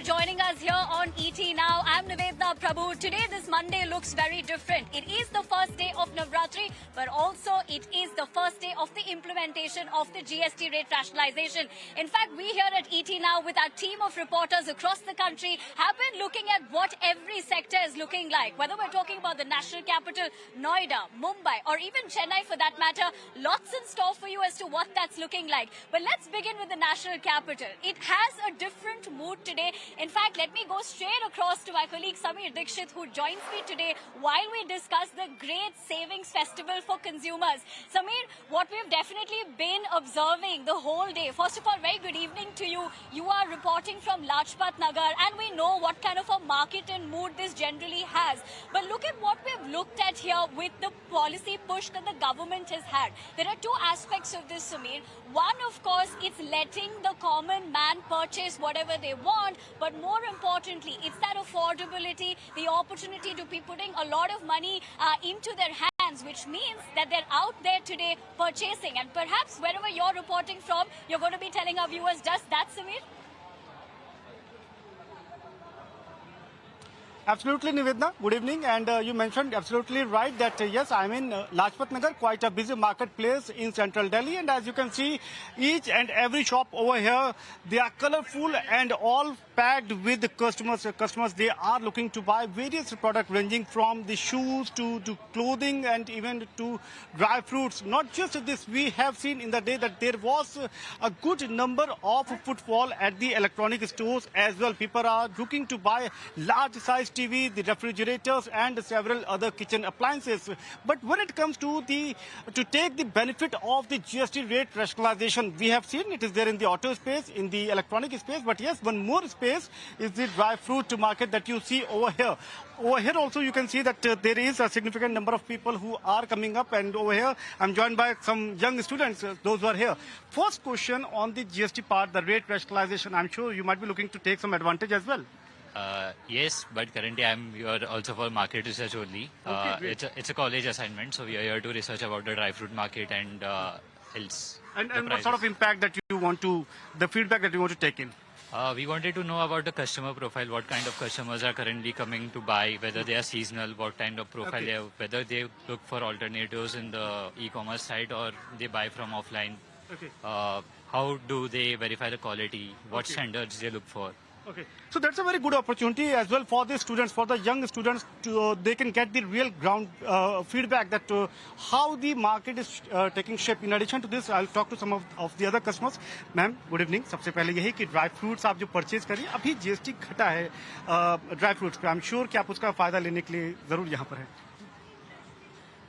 joining us here on ET Now. I'm Nivedna Prabhu. Today, this Monday looks very different. It is the first day of Navratri, but also it is the first day of the implementation of the GST rate rationalization. In fact, we here at ET Now with our team of reporters across the country have been looking at what every sector is looking like. Whether we're talking about the national capital, Noida, Mumbai, or even Chennai for that matter, lots in store for you as to what that's looking like. But let's begin with the national capital. It has a different mood today. In fact, let me go straight across to my colleague Samir Dikshit, who joins me today while we discuss the Great Savings Festival for consumers. Samir, what we've definitely been observing the whole day. First of all, very good evening to you. You are reporting from Lajpat Nagar, and we know what kind of a market and mood this generally has. But look at what we've looked at here with the policy push that the government has had. There are two aspects of this, Samir. One, of course, it's letting the common man purchase whatever they want, but more importantly, it's that affordability, the opportunity to be putting a lot of money into their hands, which means that they're out there today purchasing. And perhaps wherever you're reporting from, you're going to be telling our viewers just that, Samir? Absolutely, Nivedna. Good evening. And you mentioned absolutely right that, yes, I'm in Lajpat Nagar, quite a busy marketplace in central Delhi. And as you can see, each and every shop over here, they are colorful and all packed with the customers. Customers, they are looking to buy various products ranging from the shoes to clothing and even to dry fruits. Not just this, we have seen in the day that there was a good number of footfall at the electronic stores as well. People are looking to buy large size TV, the refrigerators and several other kitchen appliances. But when it comes to take the benefit of the GST rate rationalization, we have seen it is there in the auto space, in the electronic space. But yes, one more space is the dry fruit market that you see over here. Over here also you can see that there is a significant number of people who are coming up, and over here I'm joined by some young students, those who are here. First question on the GST part, the rate rationalization, I'm sure you might be looking to take some advantage as well. Yes, but currently I'm here also for market research only. Okay, it's a college assignment, so we are here to research about the dry fruit market and else. And what sort of impact that you want to, the feedback that you want to take in? We wanted to know about the customer profile, what kind of customers are currently coming to buy, whether they are seasonal, what kind of profile they have, whether they look for alternatives in the e-commerce site or they buy from offline. Okay. How do they verify the quality, what standards they look for. Okay, so that's a very good opportunity as well for the students, for the young students, to they can get the real ground feedback that how the market is taking shape. In addition to this, I'll talk to some of the other customers. Ma'am, good evening. सबसे पहले यही कि dry fruits आप जो purchase करिए, अभी GST घटा है ड्राई फ्रूट्स पे, आई एम श्योर कि आप उसका फायदा लेने के लिए जरूर यहाँ पर है.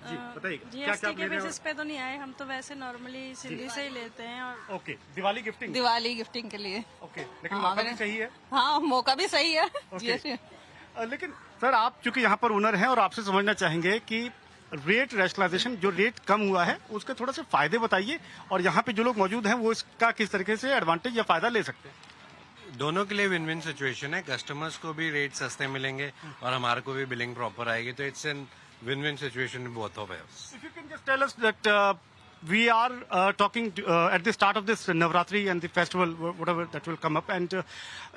जी बताइए क्या क्या के बेसिस पे तो नहीं आए, हम तो वैसे नॉर्मली सिंधी से ही लेते हैं. और ओके, दिवाली गिफ्टिंग के लिए. ओके, लेकिन मौका भी सही है. हाँ, मौका भी सही है. लेकिन सर, आप चूंकि यहाँ पर ओनर हैं और आपसे समझना चाहेंगे कि रेट रैशनलाइजेशन, जो रेट कम हुआ है, उसके थोड़ा से फायदे बताइए, और यहाँ पे जो लोग मौजूद हैं वो इसका किस तरीके से एडवांटेज या फायदा ले सकते हैं. दोनों के लिए विन विन सिचुएशन है. कस्टमर्स को भी रेट सस्ते मिलेंगे और हमारे को भी बिलिंग प्रॉपर आएगी, तो it's an win-win situation in both of us. If you can just tell us that we are talking at the start of this Navratri and the festival, whatever that will come up, and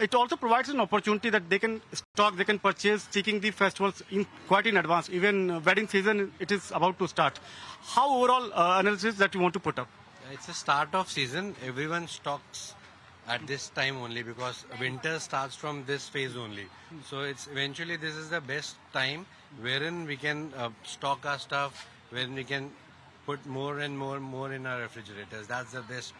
it also provides an opportunity that they can stock, they can purchase, seeking the festivals in quite in advance. Even wedding season, it is about to start. How overall analysis that you want to put up? It's a start of season. Everyone stocks at this time only because winter starts from this phase only. So it's eventually this is the best time wherein we can stock our stuff, when we can put more and more in our refrigerators. That's the best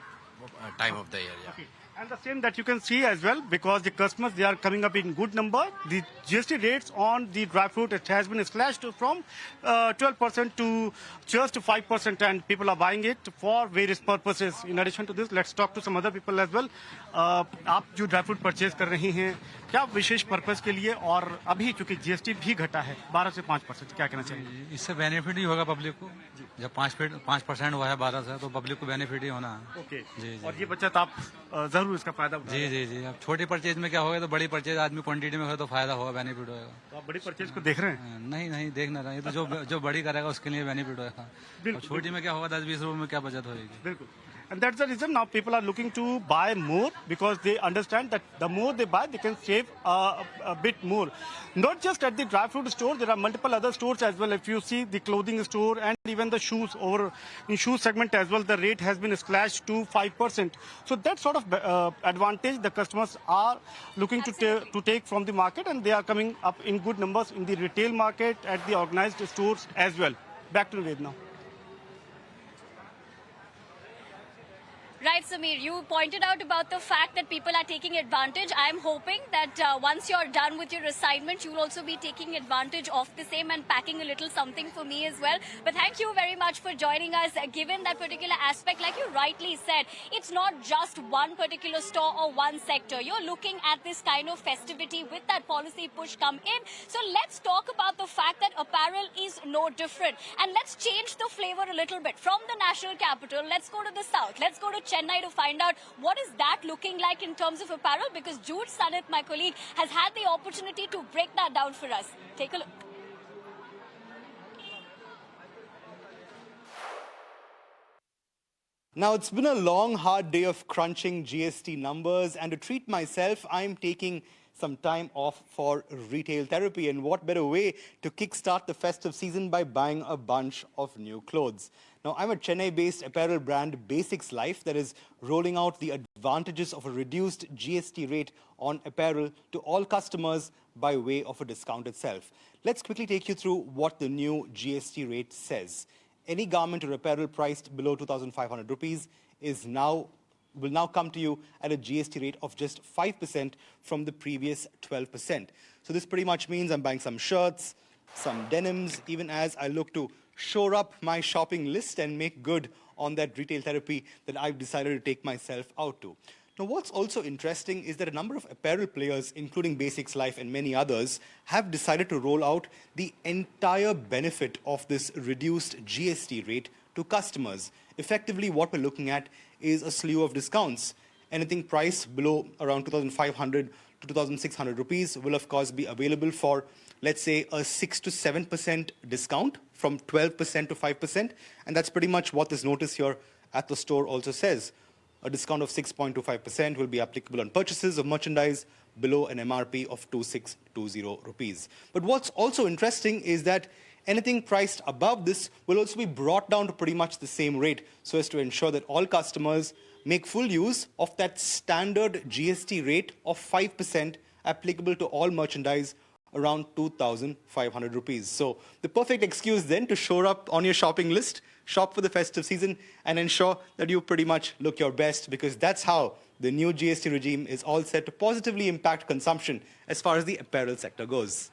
time of the year. Yeah. Okay. And the same that you can see as well, because the customers, they are coming up in good number. The GST rates on the dry fruit, it has been slashed from 12% to just 5%, and people are buying it for various purposes. In addition to this, let's talk to some other people as well. आप जो dry fruit purchase कर रही हैं, क्या विशेष purpose के लिए, और अभी चूंकि जीएसटी भी घटा है 12 से 5%, क्या कहना चाहिए? इससे बेनिफिट ही होगा पब्लिक को. जब 5% हुआ है 12 से, तो पब्लिक को बेनिफिट ही होना है. ओके, जी. और ये बचत आप जरूर इसका फायदा उठाएं. जी. अब छोटी परचेज में क्या होगा, तो बड़ी परचेज आदमी क्वांटिटी में होगा तो फायदा होगा, बेनिफिट होगा. तो आप बड़ी परचेज को देख रहे हैं? नहीं देख ना रहे, तो जो बड़ी करेगा उसके लिए बेनिफिट होगा. छोटी में क्या होगा, 10-20 रुपए में क्या बचत होगी. बिल्कुल. And that's the reason now people are looking to buy more, because they understand that the more they buy, they can save a bit more. Not just at the dry fruit store, there are multiple other stores as well. If you see the clothing store and even the shoes, over in shoe segment as well, the rate has been slashed to 5%. So that sort of advantage the customers are looking to take from the market, and they are coming up in good numbers in the retail market, at the organized stores as well. Back to Naved now. Right, Sameer, you pointed out about the fact that people are taking advantage. I'm hoping that once you're done with your assignment, you'll also be taking advantage of the same and packing a little something for me as well. But thank you very much for joining us. Given that particular aspect, like you rightly said, it's not just one particular store or one sector. You're looking at this kind of festivity with that policy push come in. So let's talk about the fact that apparel is no different. And let's change the flavor a little bit. From the national capital, let's go to the south. Let's go to Chennai to find out what is that looking like in terms of apparel, because Jude Sanit, my colleague, has had the opportunity to break that down for us. Take a look. Now, it's been a long, hard day of crunching GST numbers, and to treat myself, I'm taking some time off for retail therapy. And what better way to kickstart the festive season by buying a bunch of new clothes. Now, I'm a Chennai-based apparel brand, Basics Life, that is rolling out the advantages of a reduced GST rate on apparel to all customers by way of a discount itself. Let's quickly take you through what the new GST rate says. Any garment or apparel priced below 2,500 rupees will now come to you at a GST rate of just 5% from the previous 12%. So this pretty much means I'm buying some shirts, some denims, even as I look to shore up my shopping list and make good on that retail therapy that I've decided to take myself out to. Now, what's also interesting is that a number of apparel players, including Basics Life and many others, have decided to roll out the entire benefit of this reduced GST rate to customers. Effectively, what we're looking at is a slew of discounts. Anything priced below around 2,500 to 2,600 rupees will, of course, be available for, let's say, a 6 to 7% discount from 12% to 5%. And that's pretty much what this notice here at the store also says. A discount of 6.25% will be applicable on purchases of merchandise below an MRP of 2,620 rupees. But what's also interesting is that anything priced above this will also be brought down to pretty much the same rate, so as to ensure that all customers make full use of that standard GST rate of 5% applicable to all merchandise around 2,500 rupees. So the perfect excuse then to shore up on your shopping list, shop for the festive season, and ensure that you pretty much look your best, because that's how the new GST regime is all set to positively impact consumption as far as the apparel sector goes.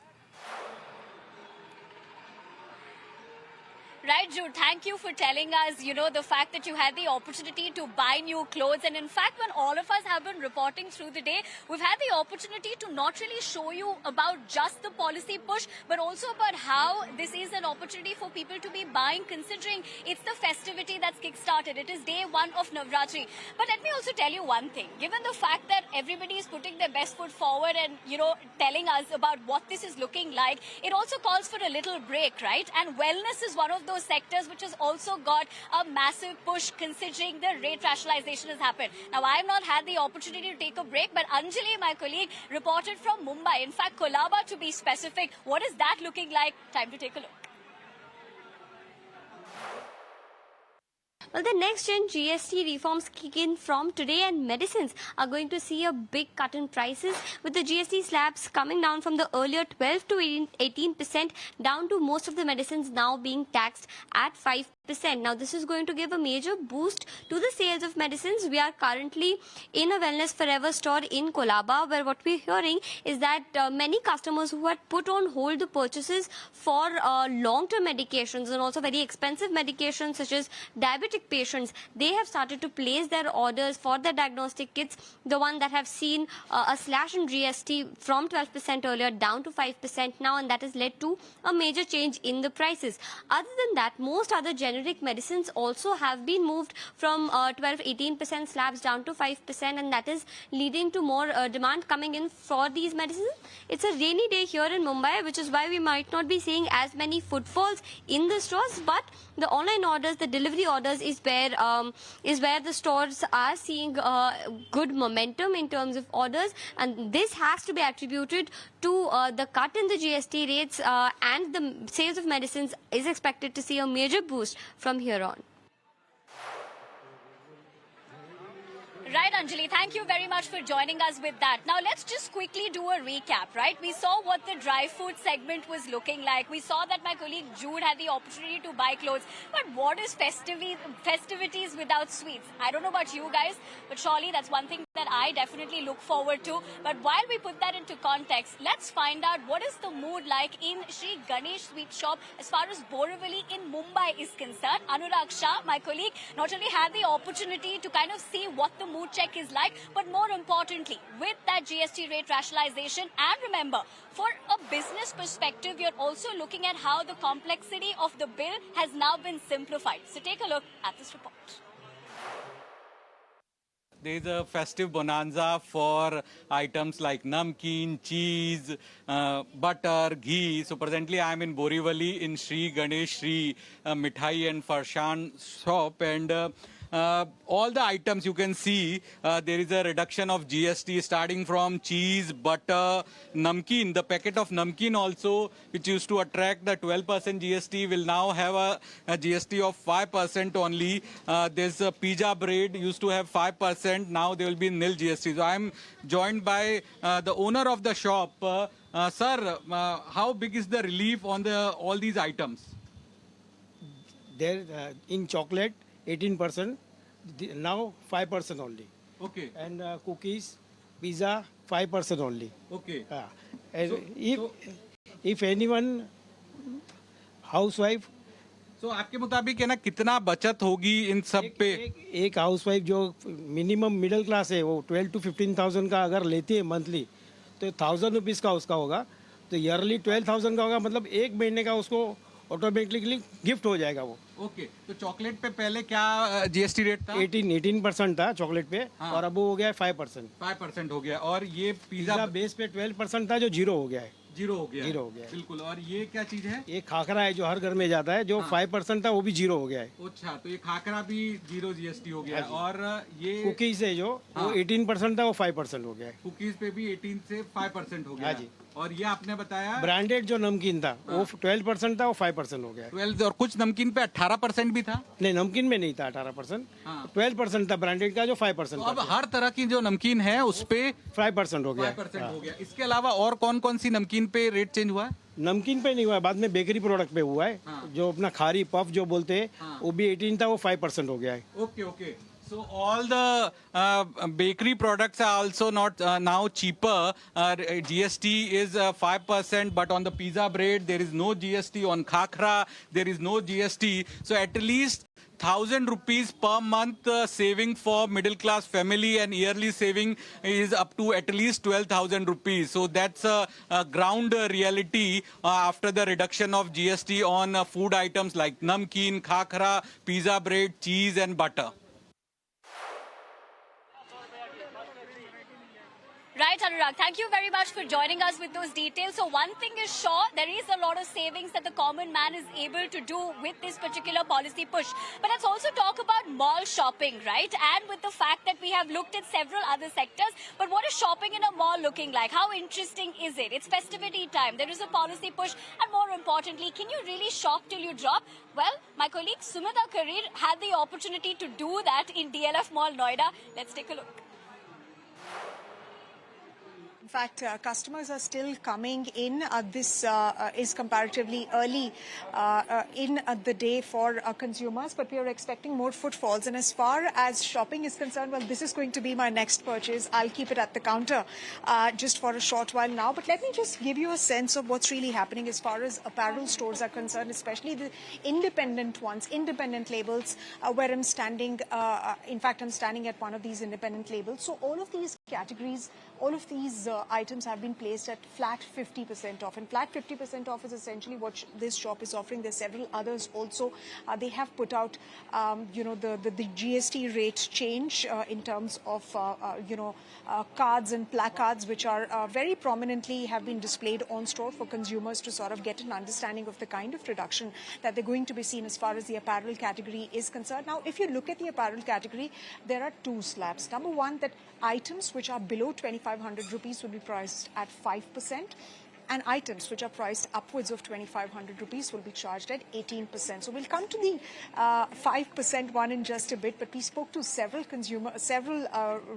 Right, Jude, thank you for telling us, the fact that you had the opportunity to buy new clothes. And in fact, when all of us have been reporting through the day, we've had the opportunity to not really show you about just the policy push, but also about how this is an opportunity for people to be buying, considering it's the festivity that's kick-started. It is day one of Navratri. But let me also tell you one thing. Given the fact that everybody is putting their best foot forward and, telling us about what this is looking like, it also calls for a little break, right? And wellness is one of those sectors which has also got a massive push, considering the rate rationalization has happened. Now, I have not had the opportunity to take a break, but Anjali, my colleague, reported from Mumbai. In fact, Colaba to be specific. What is that looking like? Time to take a look. Well, the next-gen GST reforms kick in from today, and medicines are going to see a big cut in prices, with the GST slabs coming down from the earlier 12 to 18% down to most of the medicines now being taxed at 5%. Now, this is going to give a major boost to the sales of medicines. We are currently in a Wellness Forever store in Colaba, where what we're hearing is that many customers who had put on hold the purchases for long-term medications and also very expensive medications such as diabetic patients, they have started to place their orders for the diagnostic kits, the one that have seen a slash in GST from 12% earlier down to 5% now, and that has led to a major change in the prices. Other than that, most other generic generic medicines also have been moved from 12-18% slabs down to 5%, and that is leading to more demand coming in for these medicines. It's a rainy day here in Mumbai, which is why we might not be seeing as many footfalls in the stores, but the online orders, the delivery orders is where the stores are seeing good momentum in terms of orders, and this has to be attributed to the cut in the GST rates, and the sales of medicines is expected to see a major boost from here on. Right, Anjali, thank you very much for joining us with that. Now, let's just quickly do a recap, right? We saw what the dry food segment was looking like. We saw that my colleague Jude had the opportunity to buy clothes. But what is festivities without sweets? I don't know about you guys, but surely that's one thing that I definitely look forward to. But while we put that into context, let's find out what is the mood like in Sri Ganesh Sweet Shop as far as Borivali in Mumbai is concerned. Anurag Shah, my colleague, not only had the opportunity to kind of see what the mood check is like, but more importantly, with that GST rate rationalization, and remember, for a business perspective, you're also looking at how the complexity of the bill has now been simplified. So take a look at this report. There is a festive bonanza for items like namkeen, cheese, butter, ghee. So presently I am in Borivali in Sri Ganesh Sri Mithai and Farshan shop, and all the items you can see, there is a reduction of GST starting from cheese, butter, namkeen. The packet of namkeen also, which used to attract the 12% GST, will now have a GST of 5% only. There's a pizza bread, used to have 5%. Now there will be nil GST. So I am joined by the owner of the shop. Sir, how big is the relief on all these items? There in chocolate 18%, now 5% only. Okay. And cookies, pizza 5% only. Okay. And if anyone housewife, तो आपके मुताबिक है ना कितना बचत होगी इन सब पे? एक हाउसवाइफ जो मिनिमम मिडिल क्लास है वो 12 to 15,000 का अगर लेती है मंथली, तो 1,000 रुपीज़ का उसका होगा, तो ईयरली 12,000 का होगा, मतलब एक महीने का उसको ऑटोमेटिकली गिफ्ट हो जाएगा वो. ओके. तो चॉकलेट पे पहले क्या जीएसटी रेट था? 18% था चॉकलेट पे. हाँ. और अब वो हो गया है 5%. 5% हो गया. और ये पिज्जा बेस पे 12% था जो जीरो हो गया है. जीरो हो गया. जीरो हो गया है. बिल्कुल. और ये क्या चीज है? ये खाखरा है जो हर घर में जाता है, जो 5% था वो भी जीरो हो गया है. अच्छा, तो ये खाखरा भी जीरो जीएसटी हो गया है. और ये कुकीज है जो वो 18% था वो 5% हो गया है. कुकीज पे भी 18 से 5% हो गया है. और ये आपने बताया ब्रांडेड जो नमकीन था वो 12% था वो 5% हो गया है. 12. और कुछ नमकीन पे 18% भी था? नहीं, नमकीन में नहीं था 18%. 12% था ब्रांडेड का जो 5%. तो अब हर तरह की जो नमकीन है उस पे 5% हो गया. 5% हो गया. इसके अलावा और कौन कौन सी नमकीन पे रेट चेंज हुआ है? नमकीन पे नहीं हुआ है, बाद में बेकरी प्रोडक्ट पे हुआ है. जो अपना खारी पफ जो बोलते हैं वो भी 18 था वो 5% हो गया है. Okay okay. So all the bakery products are also not now cheaper. GST is 5%, but on the pizza bread there is no GST. On khakra there is no GST. So at least 1,000 rupees per month saving for middle class family, and yearly saving is up to at least 12,000 rupees. So that's a ground reality after the reduction of GST on food items like namkeen, khakra, pizza bread, cheese and butter. Right, Anurag. Thank you very much for joining us with those details. So one thing is sure, there is a lot of savings that the common man is able to do with this particular policy push. But let's also talk about mall shopping, right? And with the fact that we have looked at several other sectors, but what is shopping in a mall looking like? How interesting is it? It's festivity time. There is a policy push. And more importantly, can you really shop till you drop? Well, my colleague Sumita Karir had the opportunity to do that in DLF Mall, Noida. Let's take a look. In fact, customers are still coming in. This is comparatively early in the day for consumers, but we are expecting more footfalls. And as far as shopping is concerned, well, this is going to be my next purchase. I'll keep it at the counter just for a short while now. But let me just give you a sense of what's really happening as far as apparel stores are concerned, especially the independent ones, independent labels, where I'm standing. In fact, I'm standing at one of these independent labels. So all of these categories all of these items have been placed at flat 50% off. And flat 50% off is essentially what this shop is offering. There's several others also. They have put out, the GST rate change in terms of, cards and placards, which are very prominently have been displayed on store for consumers to sort of get an understanding of the kind of reduction that they're going to be seen as far as the apparel category is concerned. Now, if you look at the apparel category, there are two slabs. Number one, that items which are below 2,500 rupees will be priced at 5%. And items which are priced upwards of 2,500 rupees will be charged at 18%. So we'll come to the 5% one in just a bit, but we spoke to several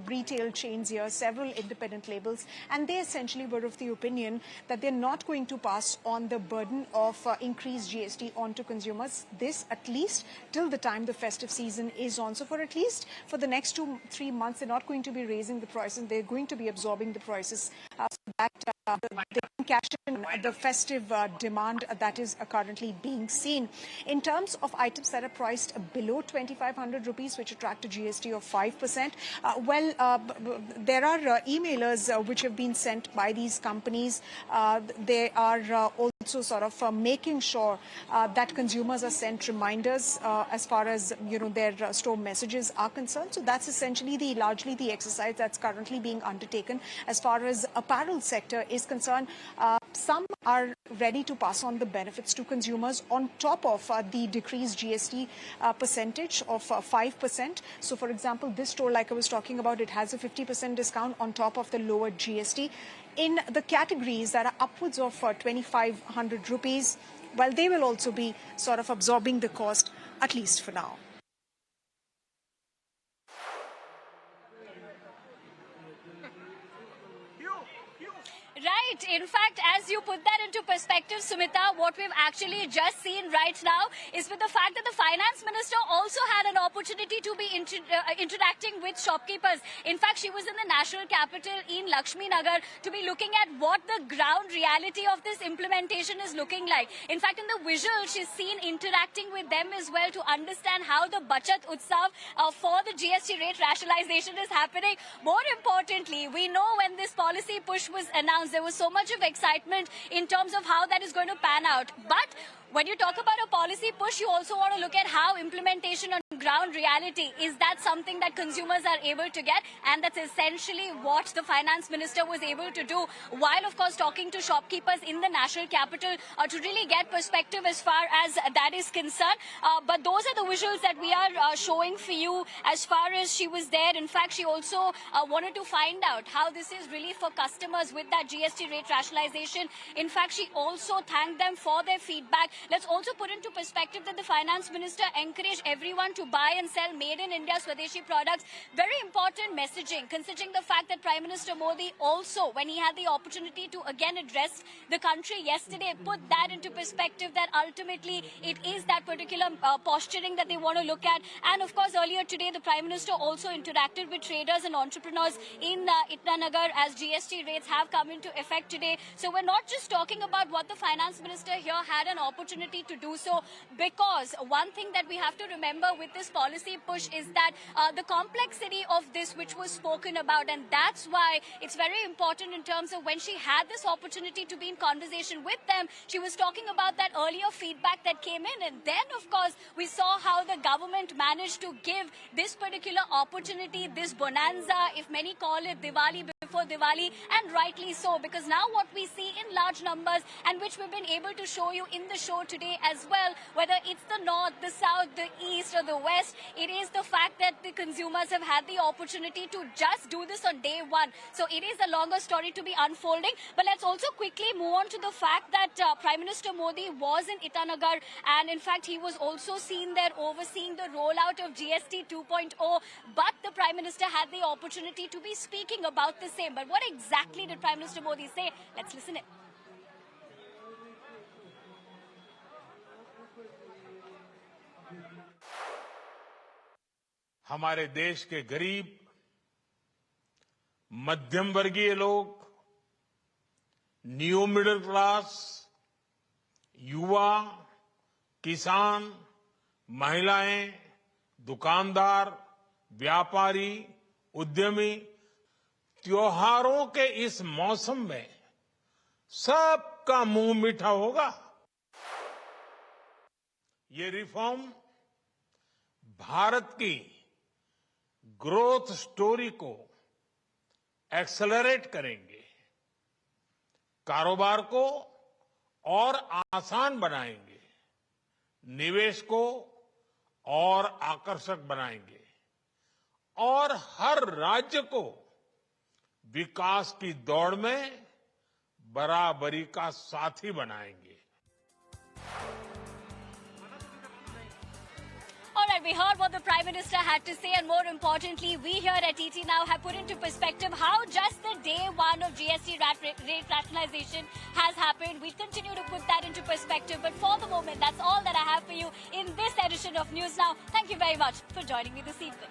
retail chains here, several independent labels, and they essentially were of the opinion that they're not going to pass on the burden of increased GST onto consumers, this at least till the time the festive season is on. So for at least for the next 2-3 months, they're not going to be raising the prices, they're going to be absorbing the prices so that they can cash in the festive demand that is currently being seen. In terms of items that are priced below 2,500 rupees, which attract a GST of 5%, there are emailers which have been sent by these companies. They are also sort of making sure that consumers are sent reminders as far as their store messages are concerned. So that's essentially largely the exercise that's currently being undertaken as far as apparel sector is concerned. Some are ready to pass on the benefits to consumers on top of the decreased GST percentage of 5%. So, for example, this store, like I was talking about, it has a 50% discount on top of the lower GST. In the categories that are upwards of 2,500 rupees, well, they will also be sort of absorbing the cost, at least for now. Right. In fact, as you put that into perspective, Sumita, what we've actually just seen right now is with the fact that the finance minister also had an opportunity to be interacting with shopkeepers. In fact, she was in the national capital in Lakshmi Nagar to be looking at what the ground reality of this implementation is looking like. In fact, in the visual, she's seen interacting with them as well to understand how the Bachat Utsav for the GST rate rationalization is happening. More importantly, we know when this policy push was announced, there was so much of excitement in terms of how that is going to pan out. But when you talk about a policy push, you also want to look at how implementation on ground reality, is that something that consumers are able to get? And that's essentially what the finance minister was able to do, while of course talking to shopkeepers in the national capital to really get perspective as far as that is concerned. But those are the visuals that we are showing for you as far as she was there. In fact, she also wanted to find out how this is really for customers with that GST rate rationalization. In fact, she also thanked them for their feedback. Let's also put into perspective that the finance minister encouraged everyone to buy and sell made in India Swadeshi products. Very important messaging, considering the fact that Prime Minister Modi also, when he had the opportunity to again address the country yesterday, put that into perspective that ultimately it is that particular posturing that they want to look at. And of course, earlier today, the Prime Minister also interacted with traders and entrepreneurs in Itanagar as GST rates have come into effect today. So we're not just talking about what the finance minister here had an opportunity to do so, because one thing that we have to remember with this policy push is that the complexity of this which was spoken about, and that's why it's very important in terms of when she had this opportunity to be in conversation with them, she was talking about that earlier feedback that came in, and then of course we saw how the government managed to give this particular opportunity, this bonanza, if many call it Diwali before Diwali, and rightly so, because now what we see in large numbers, and which we've been able to show you in the show today as well, whether it's the north, the south, the east or the west, it is the fact that the consumers have had the opportunity to just do this on day one. So it is a longer story to be unfolding. But let's also quickly move on to the fact that Prime Minister Modi was in Itanagar, and in fact he was also seen there overseeing the rollout of GST 2.0. But the Prime Minister had the opportunity to be speaking about the same. But what exactly did Prime Minister Modi say? Let's listen in. हमारे देश के गरीब, मध्यम वर्गीय लोग, new middle class, युवा, किसान, महिलाएं, दुकानदार, व्यापारी, उद्यमी, त्योहारों के इस मौसम में सबका मुंह मीठा होगा। ये रिफॉर्म भारत की ग्रोथ स्टोरी को एक्सेलरेट करेंगे, कारोबार को और आसान बनाएंगे, निवेश को और आकर्षक बनाएंगे और हर राज्य को विकास की दौड़ में बराबरी का साथी बनाएंगे। All right, we heard what the Prime Minister had to say, and more importantly, we here at ET Now have put into perspective how just the day one of GST rate rationalization has happened. We continue to put that into perspective, but for the moment, that's all that I have for you in this edition of News Now. Thank you very much for joining me this evening.